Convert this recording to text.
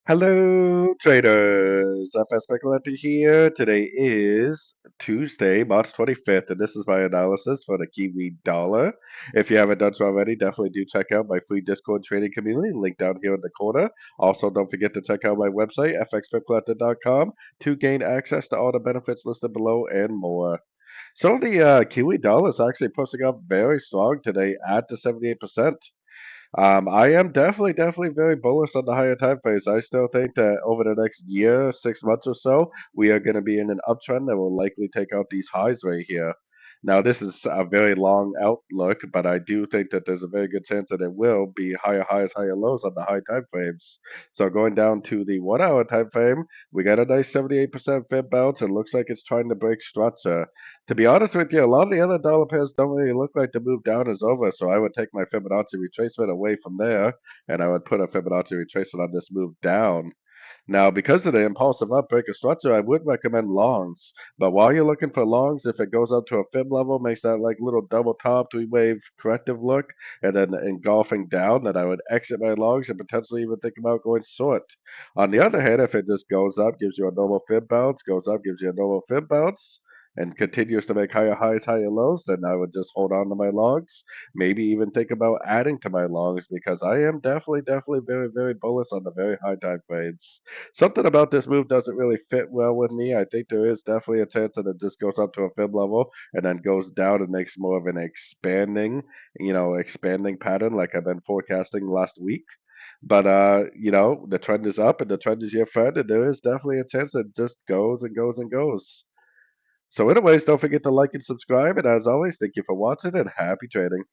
Hello, traders. FX Pip Collector here. Today is Tuesday, March 25th, and this is my analysis for the Kiwi dollar. If you haven't done so already, definitely do check out my free Discord trading community, link down here in the corner. Also, don't forget to check out my website, fxpipcollector.com, to gain access to all the benefits listed below and more. So the Kiwi dollar is actually pushing up very strong today at the 78%. I am definitely very bullish on the higher time frames. I still think that over the next year, 6 months or so, we are going to be in an uptrend that will likely take out these highs right here. Now, this is a very long outlook, but I do think that there's a very good chance that it will be higher highs, higher lows on the high time frames. So going down to the 1 hour time frame, we got a nice 78% fib bounce. It looks like it's trying to break structure. To be honest with you, a lot of the other dollar pairs don't really look like the move down is over, so I would take my Fibonacci retracement away from there, and I would put a Fibonacci retracement on this move down. Now, because of the impulsive upbreaker structure, I would recommend longs. But while you're looking for longs, if it goes up to a fib level, makes that like little double top, three-wave corrective look, and then engulfing down, then I would exit my longs and potentially even think about going short. On the other hand, if it just goes up, gives you a normal fib bounce, goes up, gives you a normal fib bounce, and continues to make higher highs, higher lows, then I would just hold on to my longs. Maybe even think about adding to my longs because I am definitely very bullish on the very high time frames. Something about this move doesn't really fit well with me. I think there is definitely a chance that it just goes up to a fib level and then goes down and makes more of an expanding pattern like I've been forecasting last week. But the trend is up and the trend is your friend, and there is definitely a chance that it just goes and goes and goes. So anyways, don't forget to like and subscribe, and as always, thank you for watching and happy trading.